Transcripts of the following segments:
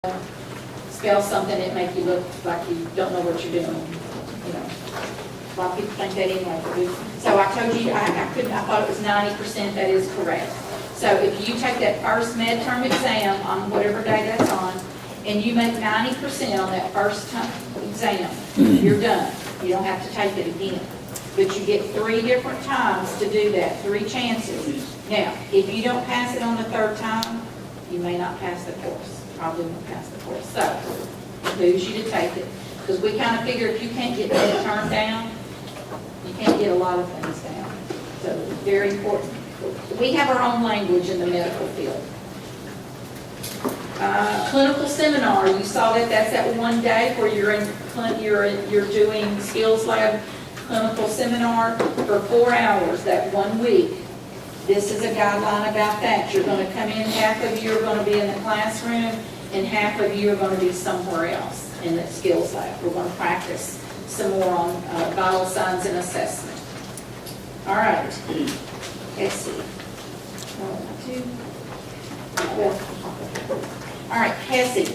spell something that make you look like you don't know what you're doing, you know. A lot of people think that anyway. So I told you, I thought it was 90%, that is correct. So if you take that first midterm exam on whatever day that's on, and you make 90% on that first exam, you're done. You don't have to take it again. But you get 3 different times to do that, 3 chances. Now, if you don't pass it on the 3rd time, you may not pass the course. Probably won't pass the course. So, it behooves you to take it. Because we kind of figure if you can't get that term down, you can't get a lot of things down. So, very important. We have our own language in the medical field. Clinical seminar, you saw that that's that one day where you're doing skills lab clinical seminar for 4 hours that 1 week. This is a guideline about that. You're going to come in, half of you are going to be in the classroom, and half of you are going to be somewhere else in the skills lab. We're going to practice some more on vital signs and assessment. All right. Let's see. 1, 2. All right, HESI.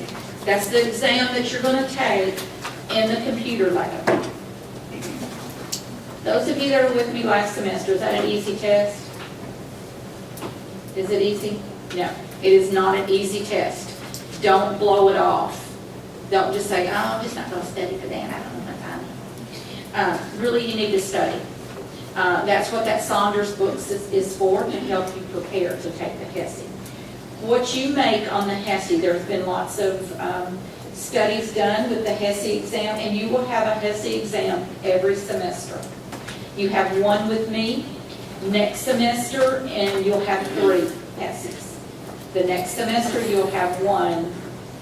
That's the exam that you're going to take in the computer lab. Those of you that were with me last semester, is that an easy test? Is it easy? No, it is not an easy test. Don't blow it off. Don't just say, oh, I'm just not going to study for that. I don't have time. Really, you need to study. That's what that Saunders book is for, to help you prepare to take the HESI. What you make on the HESI, there's been lots of studies done with the HESI exam, and you will have a HESI exam every semester. You have 1 with me next semester, and you'll have 3 HESIs. The next semester, you'll have 1,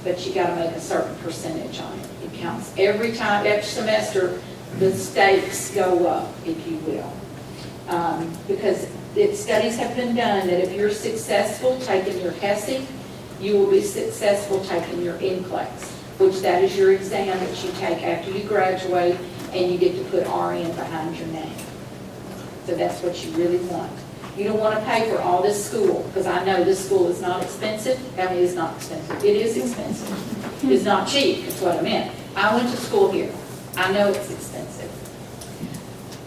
but you got to make a certain percentage on it. It counts every time, each semester, the stakes go up, if you will. Because studies have been done that if you're successful taking your HESI, you will be successful taking your NCLEX, which that is your exam that you take after you graduate, and you get to put RN behind your name. So that's what you really want. You don't want to pay for all this school, because I know this school is not expensive. I mean, it's not expensive. It is expensive. It's not cheap, is what I meant. I went to school here. I know it's expensive.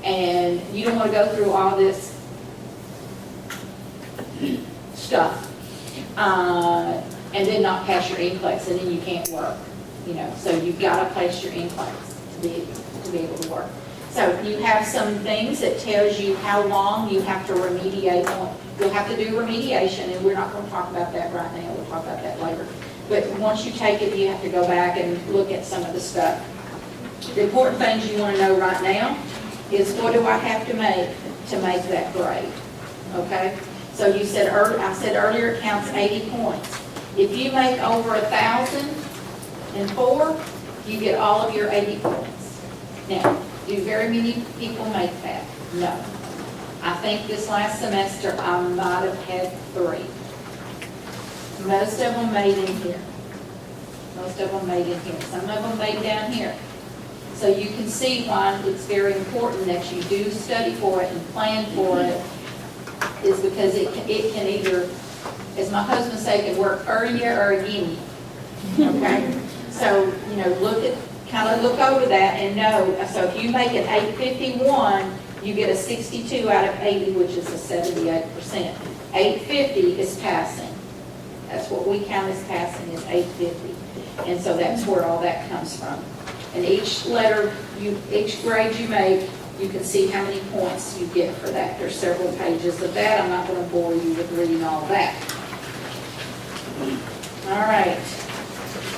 And you don't want to go through all this stuff and then not pass your NCLEX, and then you can't work. You know, so you've got to pass your NCLEX to be able to work. So you have some things that tells you how long you have to remediate on. You'll have to do remediation, and we're not going to talk about that right now. We'll talk about that later. But once you take it, you have to go back and look at some of the stuff. The important things you want to know right now is, what do I have to make that grade? Okay? So you said, I said earlier, it counts 80 points. If you make over 1,004, you get all of your 80 points. Now, do very many people make that? No. I think this last semester I might have had 3. Most of them made in here. Most of them made in here. Some of them made down here. So you can see why it's very important that you do study for it and plan for it, is because it can either, as my husband say, it can work for you or against you. Okay? So, you know, kind of look over that and know. So if you make an 851, you get a 62 out of 80, which is a 78%. 850 is passing. That's what we count as passing, is 850. And so that's where all that comes from. And each grade you make, you can see how many points you get for that. There's several pages of that. I'm not going to bore you with reading all of that. All right.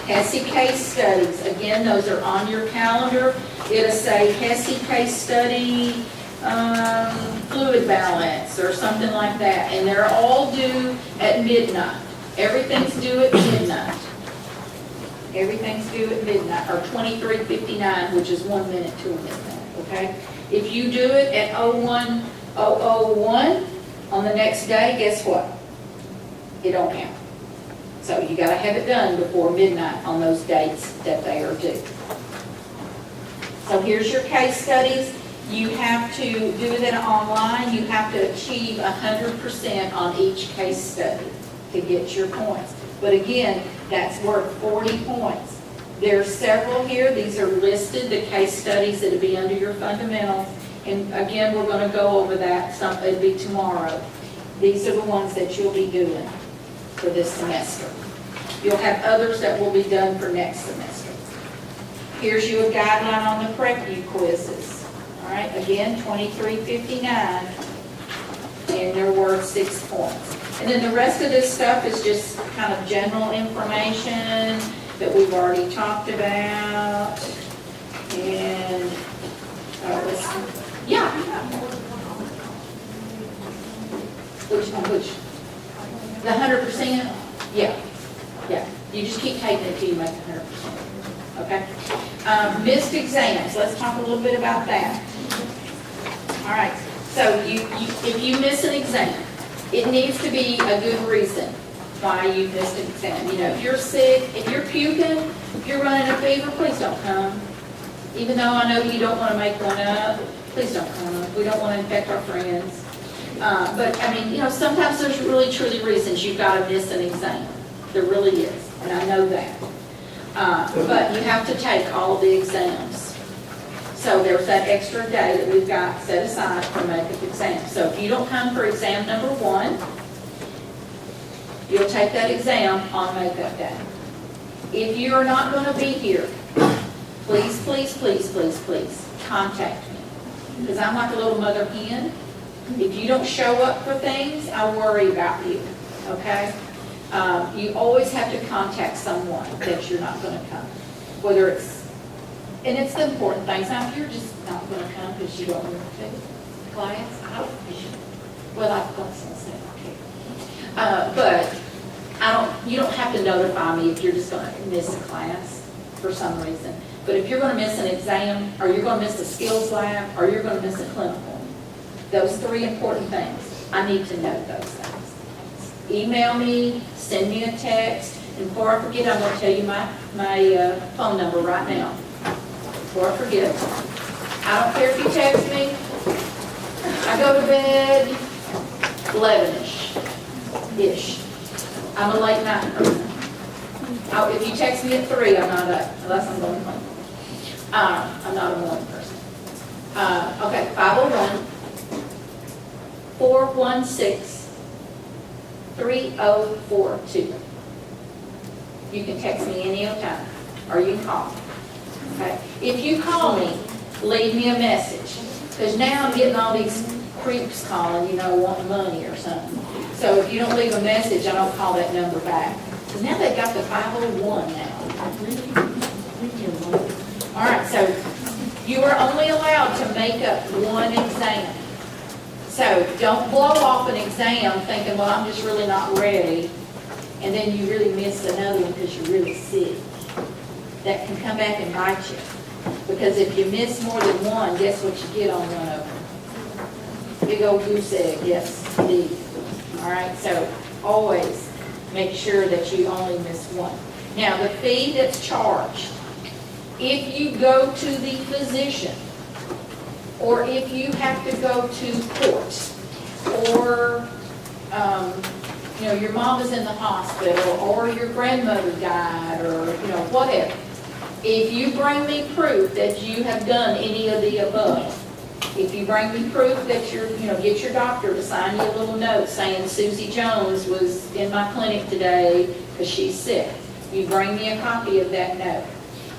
HESI case studies. Again, those are on your calendar. It'll say HESI case study, fluid balance, or something like that. And they're all due at midnight. Everything's due at midnight. Everything's due at midnight, or 23:59, which is 1 minute to midnight, okay? If you do it at 01:01 on the next day, guess what? It don't count. So you got to have it done before midnight on those dates that they are due. So here's your case studies. You have to do it online. You have to achieve 100% on each case study to get your points. But again, That's worth 40 points. There's several here. These are listed, the case studies that'll be under your fundamentals. And again, we're going to go over that. It'll be tomorrow. These are the ones that you'll be doing for this semester. You'll have others that will be done for next semester. Here's your guideline on the prep view quizzes. All right, again, 2359, and they're worth 6 points. And then the rest of this stuff is just kind of general information that we've already talked about. And let's see. Yeah. Which? The 100%? Yeah. Yeah. You just keep taking it till you make 100%. Okay? Missed exams. Let's talk a little bit about that. All right. So if you miss an exam, it needs to be a good reason why you missed an exam. You know, if you're sick, if you're puking, if you're running a fever, please don't come. Even though I know you don't want to make one up, please don't come. We don't want to infect our friends. But I mean, you know, sometimes there's really truly reasons you've got to miss an exam. There really is, and I know that. But you have to take all of the exams. So there's that extra day that we've got set aside for makeup exams. So if you don't come for exam number 1, you'll take that exam on makeup day. If you are not going to be here, please, please, please, please, please contact me. Because I'm like a little mother hen. If you don't show up for things, I worry about you, okay? You always have to contact someone that you're not going to come. Whether it's, and it's the important things. Now, if you're just not going to come because you don't want to class, I don't care. Well, I've got some say, okay. But you don't have to notify me if you're just going to miss a class for some reason. But if you're going to miss an exam, or you're going to miss a skills lab, or you're going to miss a clinical, those 3 important things, I need to know those things. Email me, send me a text, and before I forget, I'm going to tell you my phone number right now. Before I forget, I don't care if you text me. I go to bed 11-ish. I'm a late night person. If you text me at 3, I'm not up, unless I'm going home. I'm not a morning person. Okay, 501-416-3042. You can text me any old time, or you can call me. Okay? If you call me, leave me a message. Because now I'm getting all these creeps calling, you know, wanting money or something. So if you don't leave a message, I don't call that number back. So now they've got the 501 now. All right, so you are only allowed to make up 1 exam. So don't blow off an exam thinking, well, I'm just really not ready, and then you really miss another one because you're really sick. That can come back and bite you. Because if you miss more than 1, guess what you get on one of them? Big old goose egg, yes, indeed. All right, so always make sure that you only miss 1. Now, the fee that's charged, if you go to the physician, or if you have to go to court, or you know, your mom is in the hospital, or your grandmother died, or you know, whatever. If you bring me proof that you have done any of the above, if you bring me proof that you're, you know, get your doctor to sign you a little note saying Susie Jones was in my clinic today because she's sick, you bring me a copy of that note.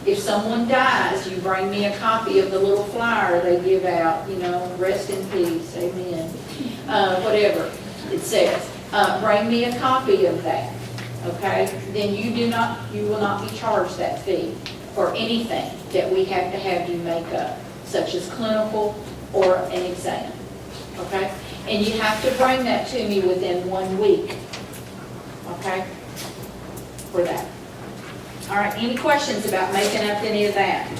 If someone dies, you bring me a copy of the little flyer they give out, you know, rest in peace, amen, whatever it says. Bring me a copy of that, okay? Then you will not be charged that fee for anything that we have to have you make up, such as clinical or an exam, okay? And you have to bring that to me within 1 week, okay, for that. All right, any questions about making up any of that?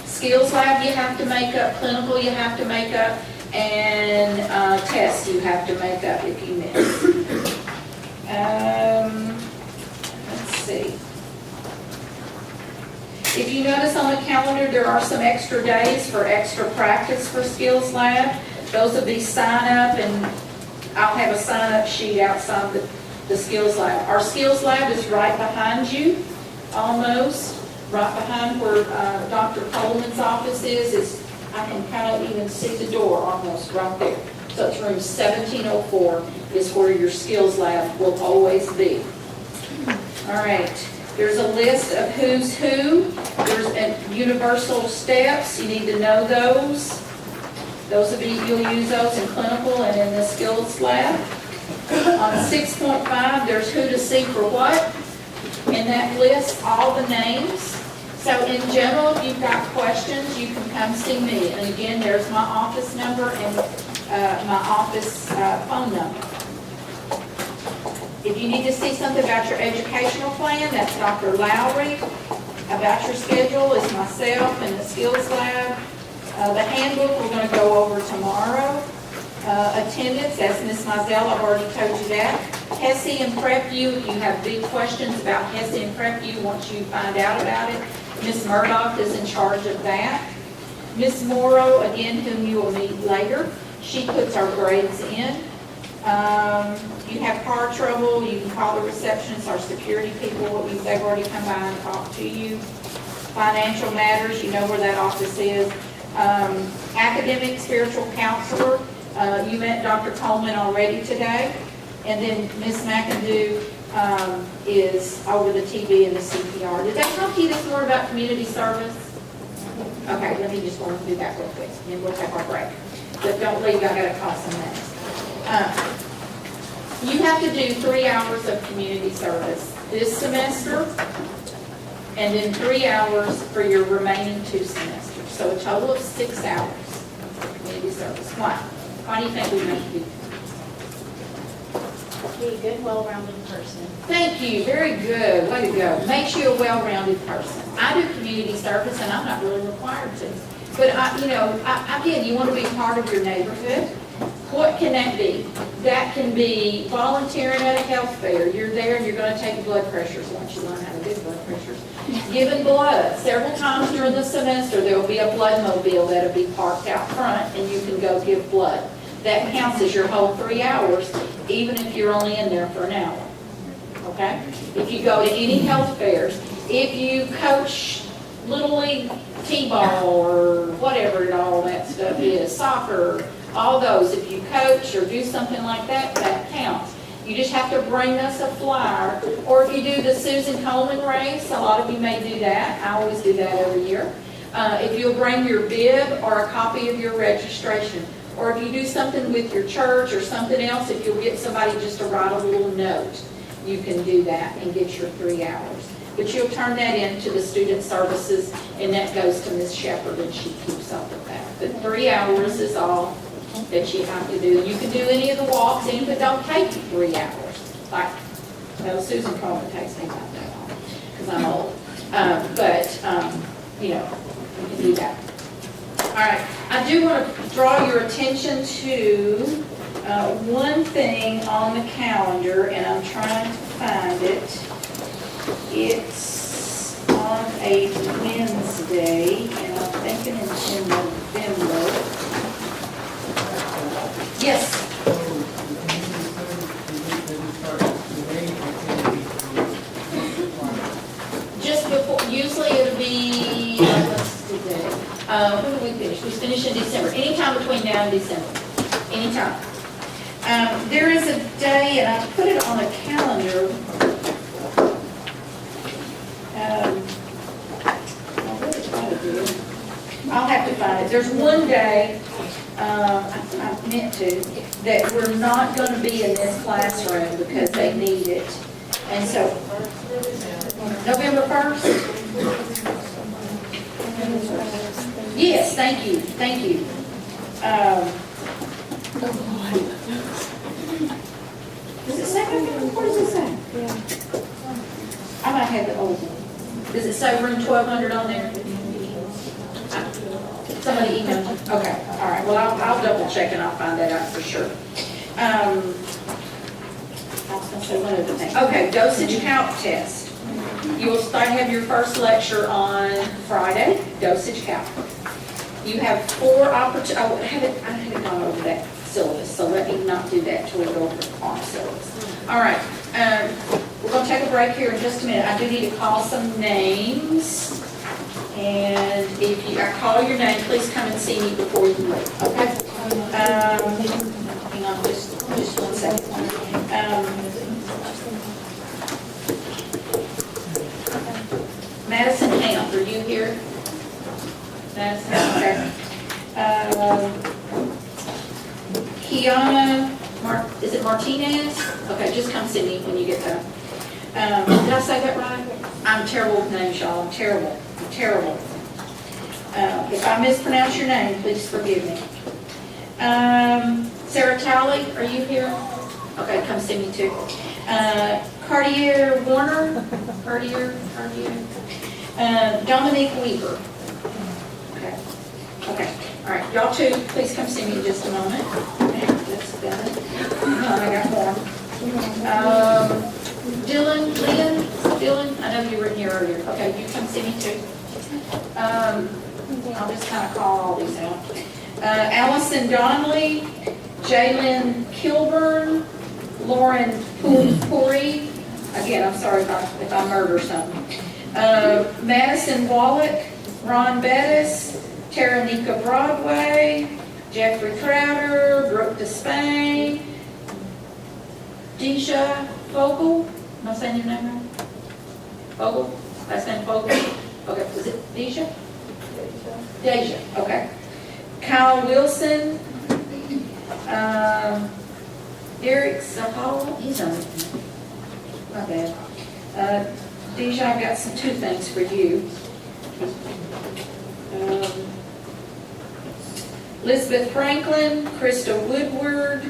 Skills lab you have to make up, clinical you have to make up, and tests you have to make up if you miss. Let's see. If you notice on the calendar, there are some extra days for extra practice for skills lab. Those will be sign up, and I'll have a sign up sheet outside the skills lab. Our skills lab is right behind you, almost, right behind where Dr. Coleman's office is, I can kind of even see the door almost right there. So it's room 1704 is where your skills lab will always be. All right, there's a list of who's who. There's universal steps, you need to know those. Those will be, you'll use those in clinical and in the skills lab. On 6.5, there's who to see for what, and that lists all the names. So in general, if you've got questions, you can come see me. And again, there's my office number and my office phone number. If you need to see something about your educational plan, that's Dr. Lowry. About your schedule is myself and the skills lab. The handbook we're going to go over tomorrow. Attendance, as Ms. Mizell, I've already told you that. HESI and Prep U, if you have big questions about HESI and Prep U, once you find out about it, Ms. Murdoch is in charge of that. Ms. Morrow, again, whom you will meet later, she puts our grades in. You have car trouble, you can call the receptionist, our security people, they've already come by and talked to you. Financial matters, you know where that office is. Academic spiritual counselor, you met Dr. Coleman already today. And then Ms. McIndoe is over the TB and the CPR. Did that talk to you this morning about community service? Okay, let me just go and do that real quick, and then we'll take our break. But don't leave, I gotta call some names. You have to do 3 hours of community service this semester, and then 3 hours for your remaining 2 semesters. So a total of 6 hours of community service. Why? Why do you think we make you? Be a good, well-rounded person. Thank you, very good, way to go. Makes you a well-rounded person. I do community service and I'm not really required to. But again, you want to be part of your neighborhood. What can that be? That can be volunteering at a health fair. You're there and you're going to take blood pressures once you learn how to do blood pressures. Giving blood. Several times during the semester there will be a blood mobile that will be parked out front and you can go give blood. That counts as your whole 3 hours, even if you're only in there for an hour. Okay? If you go to any health fairs, if you coach Little League T-ball or whatever all that stuff is, soccer, all those, if you coach or do something like that, that counts. You just have to bring us a flyer. Or if you do the Susan Coleman race, a lot of you may do that. I always do that every year. If you'll bring your bib or a copy of your registration. Or if you do something with your church or something else, if you'll get somebody just to write a little note, you can do that and get your 3 hours. But you'll turn that in to the student services, and that goes to Ms. Shepherd, and she keeps up with that. But 3 hours is all that you have to do. You can do any of the walks, and if it don't take you 3 hours. Like, well, Susan Coleman takes me about that long, because I'm old. You can do that. All right, I do want to draw your attention to one thing on the calendar, and I'm trying to find it. It's on a Wednesday, and I'm thinking it's in November. Yes. Just before, usually it'll be, let's do that. When do we finish? We finish in December. Anytime between now and December. Anytime. There is a day, and I put it on a calendar. I'll have to find it. There's one day, I meant to, that we're not going to be in this classroom because they need it. And so, November 1st? Yes, thank you, thank you. Does it say November? What does it say? Yeah. I might have the old one. Does it say room 1200 on there? Somebody emailed you? Okay, all right. Well, I'll double check and I'll find that out for sure. I was going to say one other thing. Okay, dosage count test. You will start have your first lecture on Friday, dosage count. You have 4 opportunities. Oh, I haven't gone over that syllabus, so let me not do that till we go over on syllabus. All right, We're going to take a break here in just a minute. I do need to call some names. And if I call your name, please come and see me before you leave, okay? Hang on just 1 second. Madison Hamp, are you here? Madison, okay. Kiana, is it Martinez? Okay, just come see me when you get done. Did I say that right? I'm terrible with names, y'all. I'm terrible. If I mispronounce your name, please forgive me. Sarah Talley, are you here? Okay, come see me too. Cartier Warner, Cartier. Dominique Weaver. Okay, all right, y'all two, please come see me in just a moment. Okay, that's done. I got more. Dylan, I know you were in here earlier. Okay, you come see me too. I'll just kind of call all these out. Allison Donnelly, Jalen Kilburn, Lauren Puri. Again, I'm sorry if I murder something. Madison Wallach, Ron Bettis, Taranika Broadway, Jeffrey Crowder, Brooke Despain, Deja Vogel. Am I saying your name right? Vogel? Last name Vogel? Okay, is it Deja? Deja, okay. Kyle Wilson, Derek Sahal, he's on it. My bad. Deja, I've got two things for you. Elizabeth Franklin, Krista Woodward,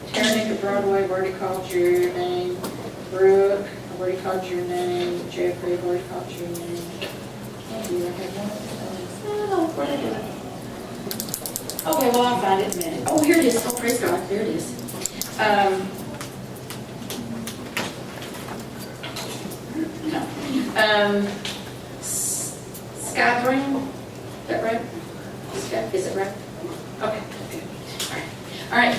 Taranika Broadway, I've already called your name. Brooke, I've already called your name. Jeffrey, I've already called your name. Where did I do it? Okay, well, I'll find it in a minute. Oh, here it is. Oh, praise God. There it is. Sky Brown, is that right? Is it right? Okay. All right.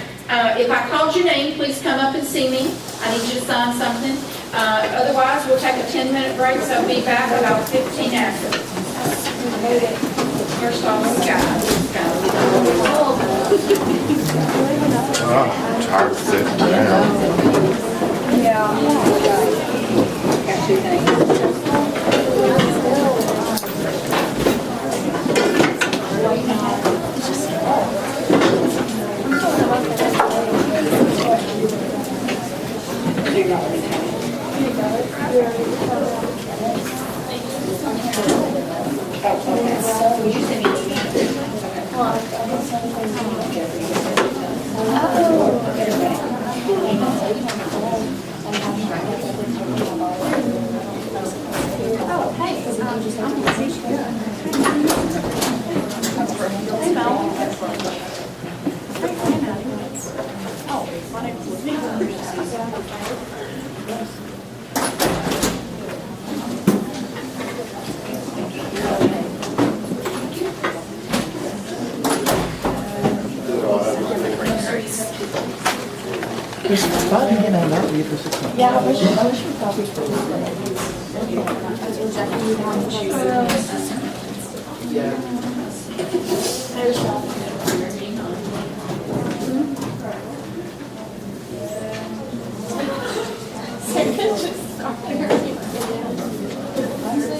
If I called your name, please come up and see me. I need you to sign something. Otherwise, we'll take a 10-minute break, so I'll be back about 15 after. First off, Sky. Tired of sitting down. Got two things. Would you send me an Why did you not leave for 6 months? Yeah, I wish we thought we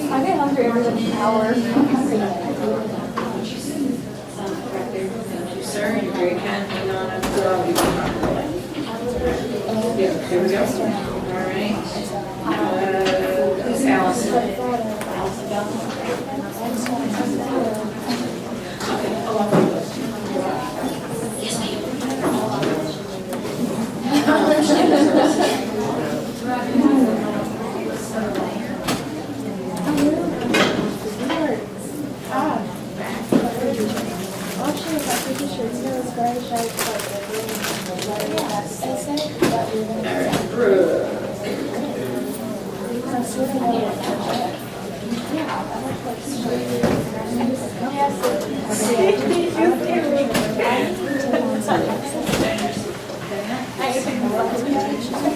I get hungry every hour. Sir, you're very kind. Hang on, I'm yeah, here we go. All right. Who's Allison? Allison Bell. Okay, hold on. Yes,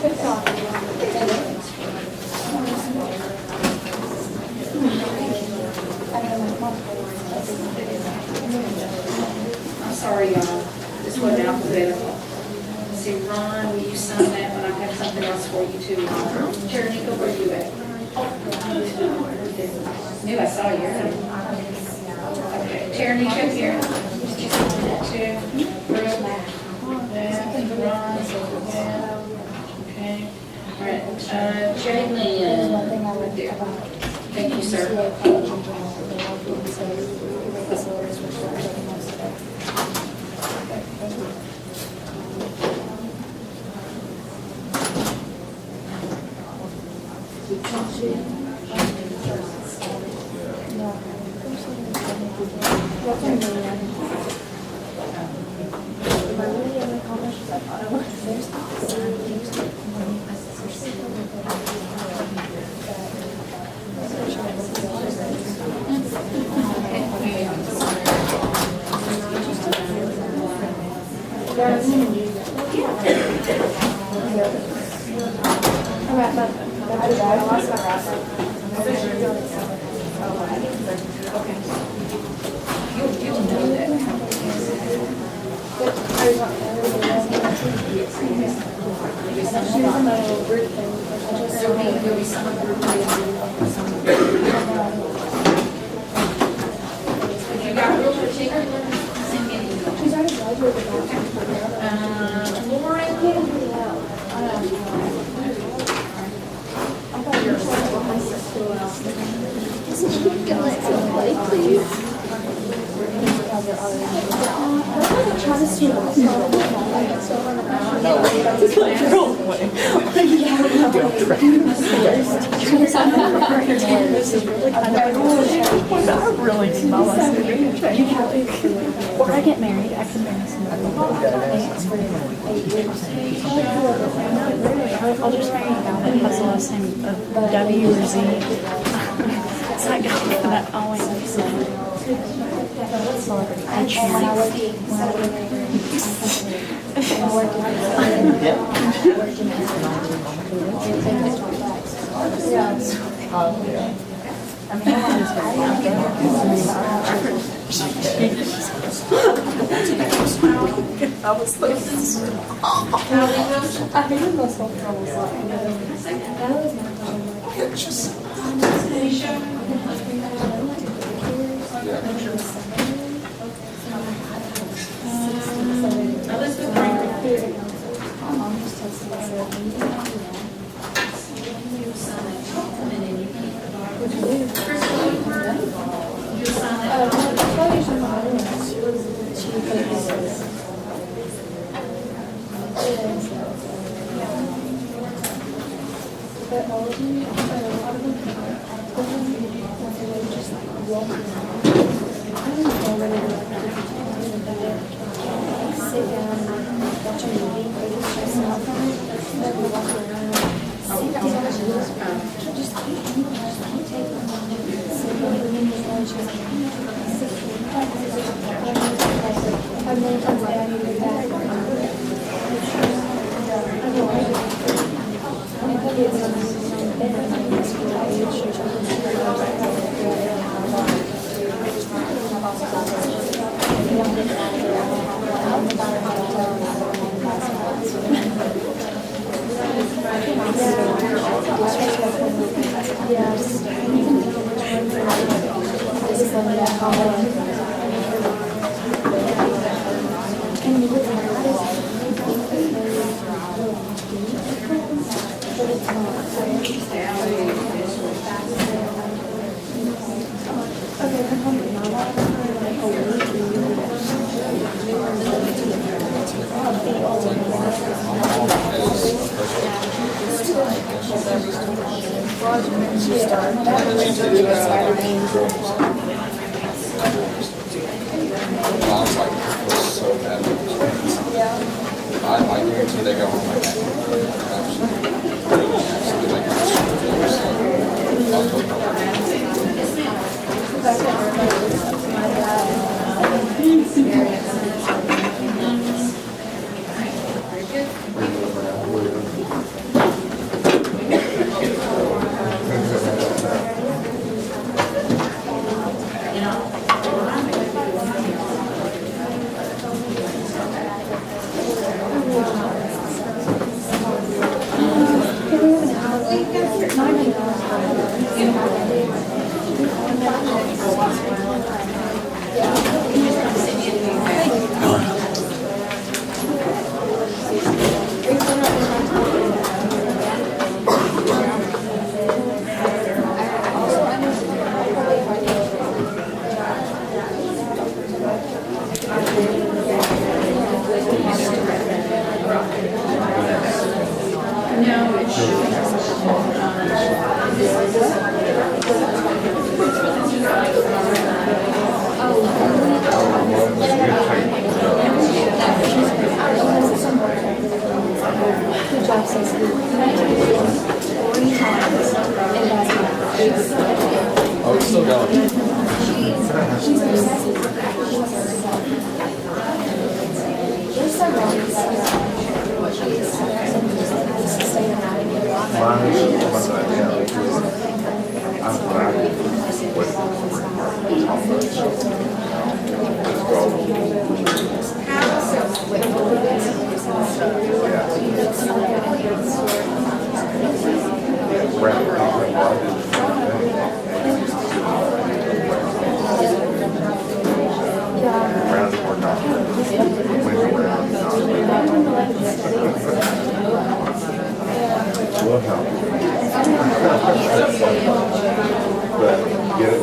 I'm sorry, y'all. This wasn't alphabetical. See, Ron, will you sign that one? I have something else for you too. Jernica, where you at? Knew I saw you. Okay, Jernica here. Two, Brooke, Ron, okay. All right, Jaylene. Right there. Thank you, sir. You'll know that. There'll be some of the if you got real particular, send me an email. She's already graduated. Lauren, I thought you were saying my sister please. Try to see what's I really need my life to be When I get married, I can marry somebody. For 8 years. I'll just marry a guy that has the last name of W or Z. It's that guy that always celebrity. I was like, I hated myself when I was like, that was my Just. Elizabeth Franklin. my mom just texted me and said, You sign it, and then you keep it. Crystal Woodward, you sign it. I usually my other ones. But all of them, a lot of them, they just like walk around. I don't know whether sit down and watch a movie, or just stress out from it, then we walk around. Sit down, just keep taking them on it. Sit down and then she's like, I'm really glad I need to do that. I was like, it was so bad. I guarantee they go home like that. Absolutely like that. So, I'll go home. Very good. No, it should. Good job, Cecily. 3 times. And that's Oh, it's still going. she's obsessive. There's so wrong with what she is. Just to stay around and get a lot. Mine is one that I have. I'm glad. Round or not. Win round, not. Will help. But get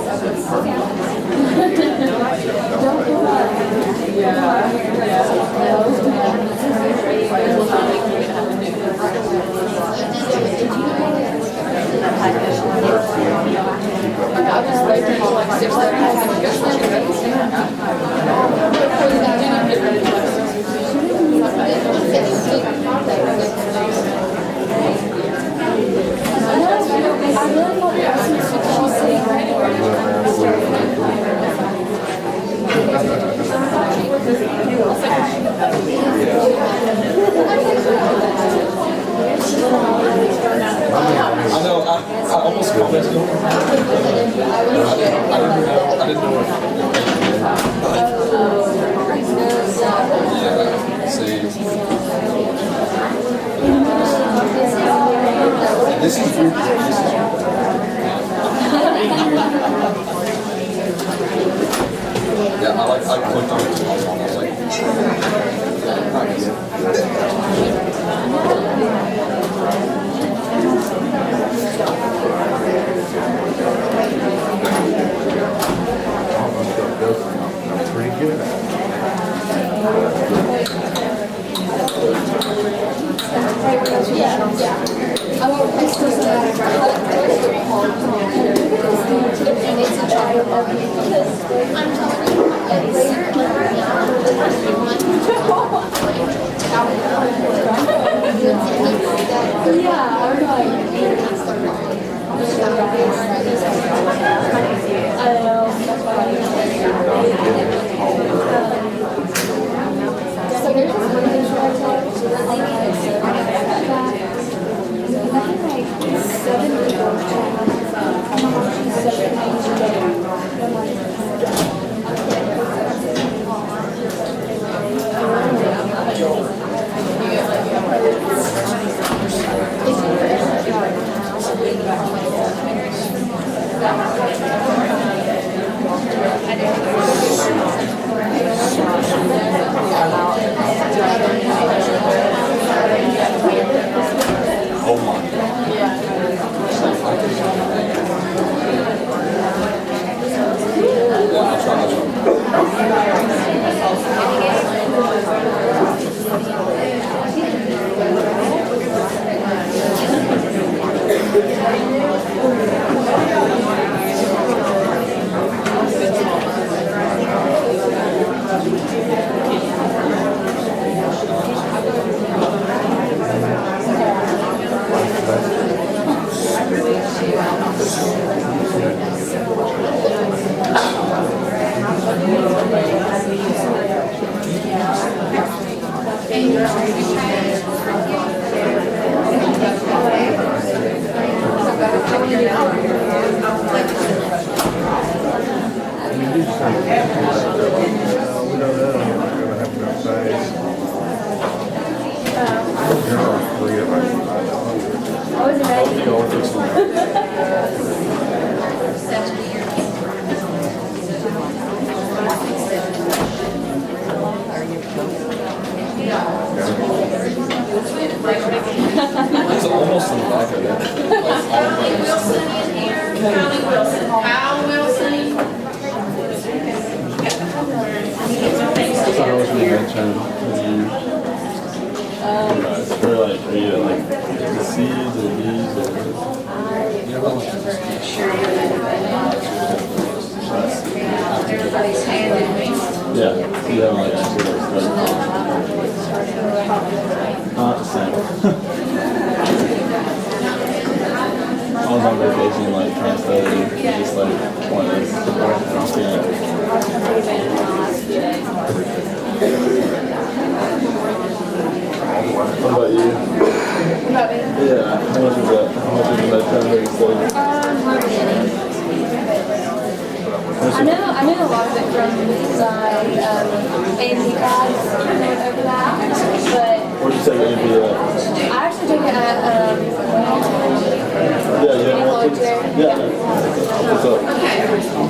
I know, I almost commented on it. I didn't know yeah, see. This is weird. This is yeah, I clicked on it too long. I was like, not I'm pretty good. I wasn't ready. It's almost in the back of it. Like, all Callie the Wilson in here, Callie Wilson, Kyle Wilson. I was going to mention for like, are you like the C's or D's or Everybody's handed me. yeah? So you have like sort of not the same. I was on vacation like trying to study, just like pointless. I don't see How about you? Yeah. How much is that? How much is that trying to make you study? I know a lot of it from my A&P class going over that, but Where'd you take AP at? I actually took it at Yeah. What's up? Okay,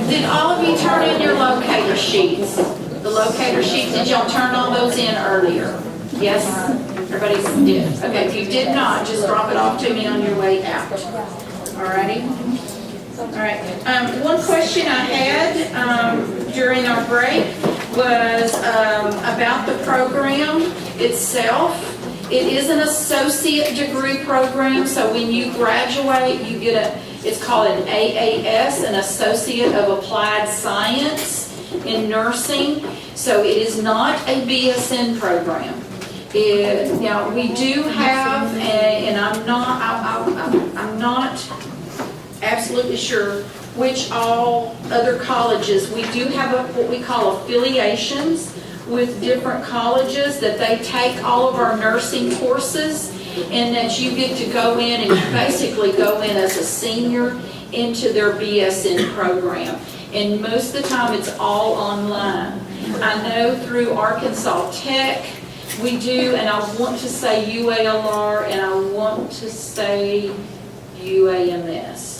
did all of you turn in your locator sheets? The locator sheets, did y'all turn all those in earlier? Yes? Everybody did? Okay, if you did not, just drop it off to me on your way out. Alrighty? Alright, one question I had during our break was about the program itself. It is an associate degree program, so when you graduate, you get it's called an AAS, an Associate of Applied Science in Nursing. So it is not a BSN program. Now we do have, and I'm not absolutely sure which all other colleges. We do have what we call affiliations with different colleges that they take all of our nursing courses, and that you get to go in and you basically go in as a senior into their BSN program. And most of the time it's all online. I know through Arkansas Tech, we do, and I want to say UALR, and I want to say UAMS.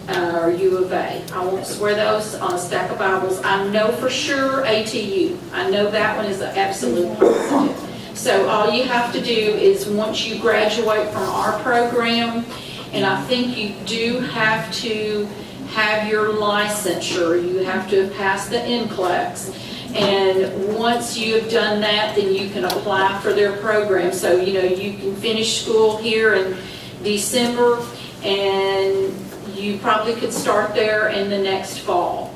Or U of A. I won't swear those on a stack of Bibles. I know for sure ATU. I know that one is an absolute positive. So all you have to do is once you graduate from our program, and I think you do have to have your licensure. You have to have passed the NCLEX. And once you have done that, then you can apply for their program. So, you know, you can finish school here in December, and you probably could start there in the next fall.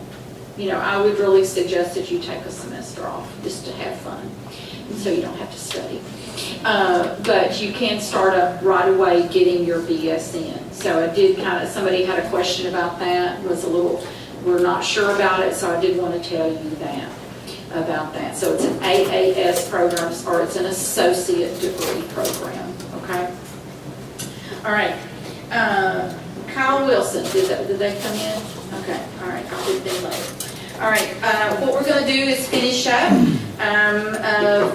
You know, I would really suggest that you take a semester off just to have fun, so you don't have to study. But you can start up right away getting your BSN. So I did somebody had a question about that, we're not sure about it, so I did want to tell you that, about that. So it's an AAS program, or it's an associate degree program, okay? All right. Kyle Wilson, did they come in? Okay, all right, I'll leave them later. All right, what we're going to do is finish up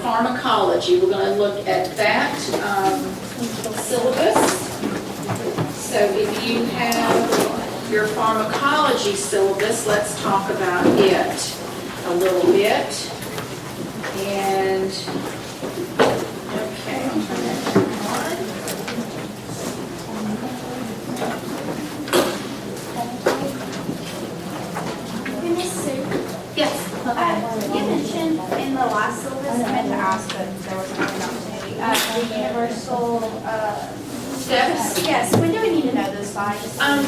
pharmacology. We're going to look at that syllabus. So if you have your pharmacology syllabus, let's talk about it a little bit. And, okay, I'll turn that on. Yes. You mentioned in the last syllabus, I meant to ask, but there was not an opportunity, the universal, Steps? yes, when do we need to know those by?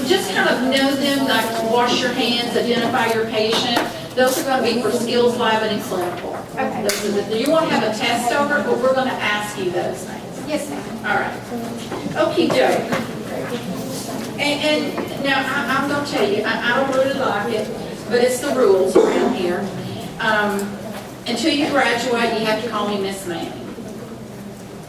Just kind of know them, like wash your hands, identify your patient. Those are going to be for skills lab and in clinical. Okay. Those are you won't have a test over it, but we're going to ask you those things. Yes, ma'am. All right. Okay, doke. And now I'm going to tell you, I don't really like it, but it's the rules around here. Until you graduate, you have to call me Miss Manning.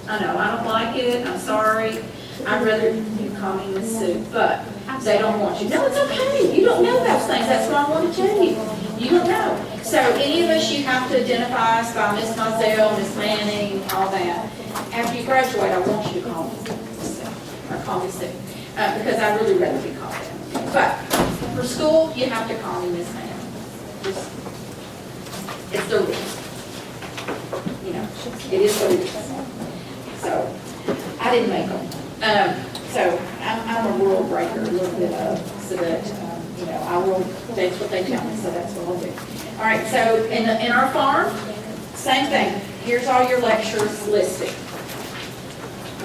I know, I don't like it, I'm sorry. I'd rather you call me Miss Sue, but they don't want you. No, it's okay, you don't know those things, that's what I want to tell you. You don't know. So any of us, you have to identify us by Miss Mizell, Miss Manning, all that. After you graduate, I want you to call me Sue, or call me Sue. because I'd really rather be called that. But for school, you have to call me Miss Ma'am. It's the rules. You know, it is what it is. So, I didn't make them. So, I'm a rule breaker a little bit of, so that, you know, I will, that's what they tell me, so that's what I'll do. All right, so in our farm, same thing. Here's all your lectures listed.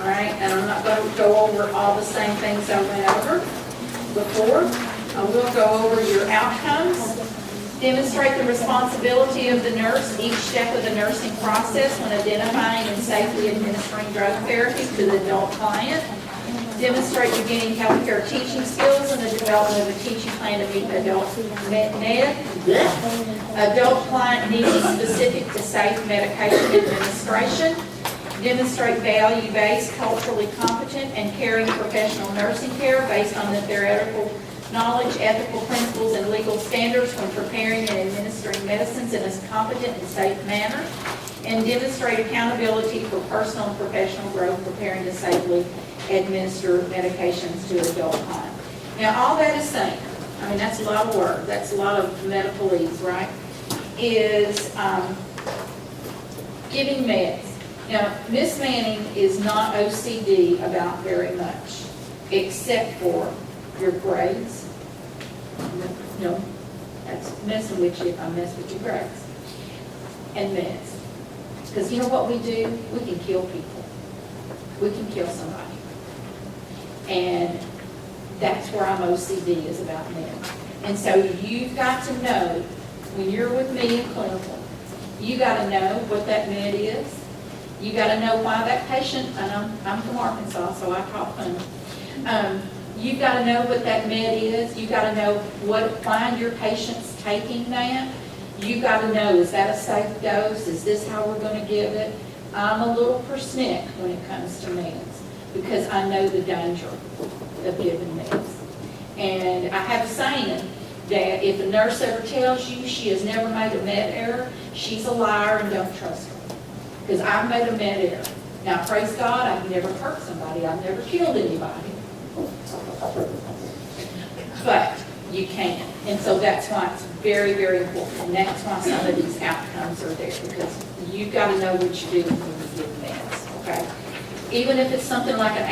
All right, and I'm not going to go over all the same things I went over before. I will go over your outcomes. Demonstrate the responsibility of the nurse each step of the nursing process when identifying and safely administering drug therapy to the adult client. Demonstrate beginning healthcare teaching skills and the development of a teaching plan to meet adult client needs specific to safe medication administration. Demonstrate value-based, culturally competent, and caring professional nursing care based on the theoretical knowledge, ethical principles, and legal standards when preparing and administering medicines in a competent and safe manner. And demonstrate accountability for personal and professional growth, preparing to safely administer medications to adult clients. Now, all that is saying, I mean, that's a lot of work, that's a lot of medicalese, right? Is giving meds. Now, Miss Manning is not OCD about very much, except for your grades. No, that's messing with you if I mess with your grades. And meds. Because you know what we do? We can kill people. We can kill somebody. And that's where I'm OCD is about meds. And so you've got to know, when you're with me in clinical, you got to know what that med is. You got to know why that patient, and I'm from Arkansas, so I call fun. You've got to know what that med is. You've got to know why your patient's taking that. You've got to know, is that a safe dose? Is this how we're going to give it? I'm a little persnicked when it comes to meds because I know the danger of giving meds. And I have a saying that if a nurse ever tells you she has never made a med error, she's a liar and don't trust her. Because I've made a med error. Now, praise God, I've never hurt somebody. I've never killed anybody. But you can. And so that's why it's very, very important. And that's why some of these outcomes are there. Because you've got to know what you do when you give meds. Okay? Even if it's something like an